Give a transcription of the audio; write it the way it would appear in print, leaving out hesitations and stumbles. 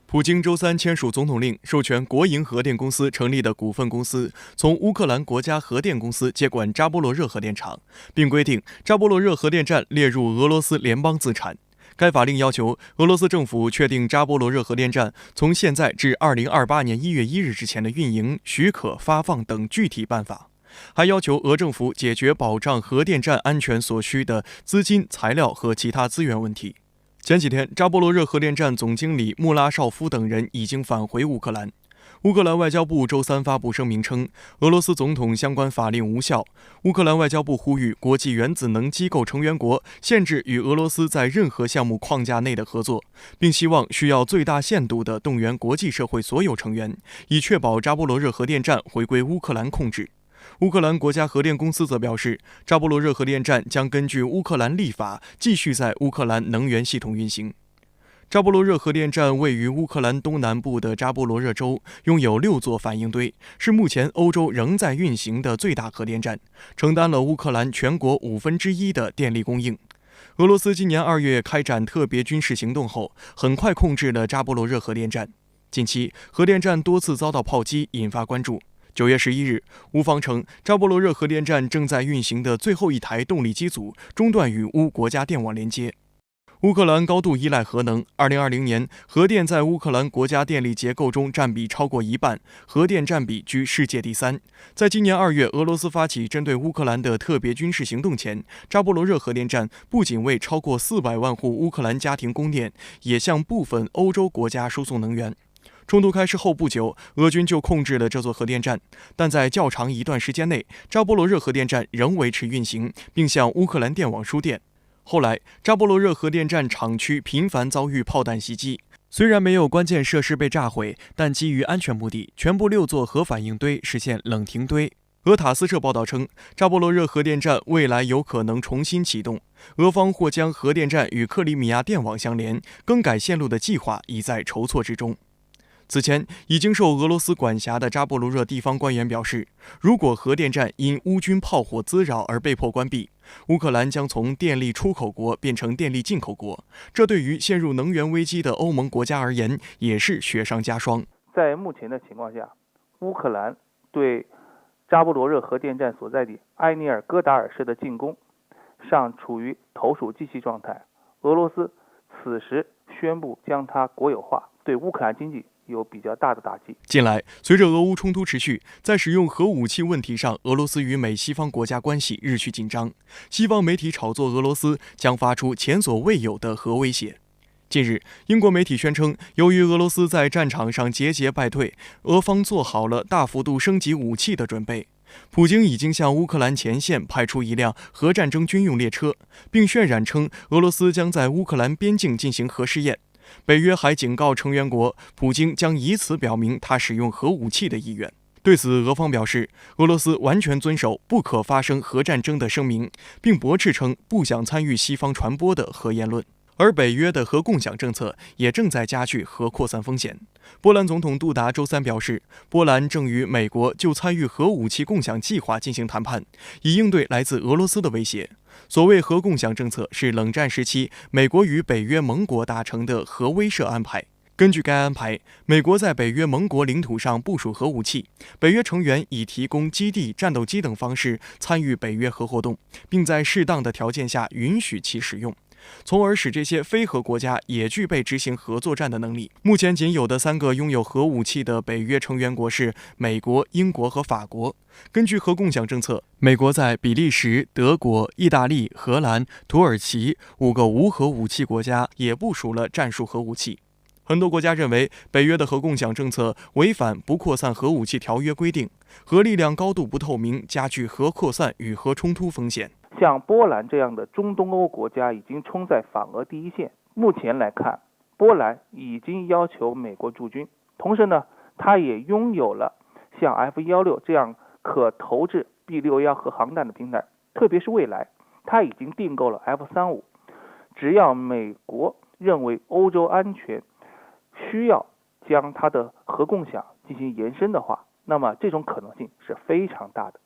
普京周三签署总统令，授权国营核电公司成立的股份公司从乌克兰国家核电公司接管扎波罗热核电厂，并规定扎波罗热核电站列入俄罗斯联邦资产。该法令要求俄罗斯政府确定扎波罗热核电站从现在至2028年1月1日之前的运营许可发放等具体办法，还要求俄政府解决保障核电站安全所需的资金、材料和其他资源问题。前几天，扎波罗热核电站总经理穆拉绍夫等人已经返回乌克兰。乌克兰外交部周三发布声明称，俄罗斯总统相关法令无效。乌克兰外交部呼吁国际原子能机构成员国限制与俄罗斯在任何项目框架内的合作，并希望需要最大限度地动员国际社会所有成员，以确保扎波罗热核电站回归乌克兰控制。乌克兰国家核电公司则表示，扎波罗热核电站将根据乌克兰立法继续在乌克兰能源系统运行。扎波罗热核电站位于乌克兰东南部的扎波罗热州，拥有6座反应堆，是目前欧洲仍在运行的最大核电站，承担了乌克兰全国1/5的电力供应。俄罗斯今年2月开展特别军事行动后，很快控制了扎波罗热核电站。近期，核电站多次遭到炮击，引发关注。9月11日，乌方称扎波罗热核电站正在运行的最后一台动力机组中断与乌国家电网连接。乌克兰高度依赖核能，2020年核电在乌克兰国家电力结构中占比超过1半，核电占比居世界第3。在今年2月俄罗斯发起针对乌克兰的特别军事行动前，扎波罗热核电站不仅为超过400万户乌克兰家庭供电，也向部分欧洲国家输送能源。冲突开始后不久，俄军就控制了这座核电站，但在较长一段时间内，扎波罗热核电站仍维持运行，并向乌克兰电网输电。后来，扎波罗热核电站厂区频繁遭遇炮弹袭击，虽然没有关键设施被炸毁，但基于安全目的，全部6座核反应堆实现冷停堆。俄塔斯社报道称，扎波罗热核电站未来有可能重新启动，俄方或将核电站与克里米亚电网相连，更改线路的计划已在筹措之中。此前，已经受俄罗斯管辖的扎波罗热地方官员表示，如果核电站因乌军炮火滋扰而被迫关闭，乌克兰将从电力出口国变成电力进口国，这对于陷入能源危机的欧盟国家而言也是雪上加霜。在目前的情况下，乌克兰对扎波罗热核电站所在地埃尼尔戈达尔市的进攻尚处于投鼠忌器状态，俄罗斯此时宣布将它国有化，对乌克兰经济有比较大的打击。近来，随着俄乌冲突持续，在使用核武器问题上，俄罗斯与美西方国家关系日趋紧张。西方媒体炒作俄罗斯将发出前所未有的核威胁。近日，英国媒体宣称，由于俄罗斯在战场上节节败退，俄方做好了大幅度升级武器的准备。普京已经向乌克兰前线派出一辆核战争军用列车，并渲染称俄罗斯将在乌克兰边境进行核试验。北约还警告成员国，普京将以此表明他使用核武器的意愿。对此，俄方表示，俄罗斯完全遵守不可发生核战争的声明，并驳斥称不想参与西方传播的核言论。而北约的核共享政策也正在加剧核扩散风险。波兰总统杜达周三表示，波兰正与美国就参与核武器共享计划进行谈判，以应对来自俄罗斯的威胁。所谓核共享政策是冷战时期美国与北约盟国达成的核威慑安排。根据该安排，美国在北约盟国领土上部署核武器，北约成员以提供基地、战斗机等方式参与北约核活动，并在适当的条件下允许其使用，从而使这些非核国家也具备执行核作战的能力。目前仅有的3个拥有核武器的北约成员国是美国、英国和法国。根据核共享政策，美国在比利时、德国、意大利、荷兰、土耳其5个无核武器国家也部署了战术核武器。很多国家认为，北约的核共享政策违反不扩散核武器条约规定，核力量高度不透明，加剧核扩散与核冲突风险。像波兰这样的中东欧国家已经冲在反俄第一线。目前来看，波兰已经要求美国驻军，同时呢，它也拥有了像 F-16这样可投掷 B-61核航弹的平台，特别是未来，它已经订购了 F-35。只要美国认为欧洲安全需要将它的核共享进行延伸的话，那么这种可能性是非常大的。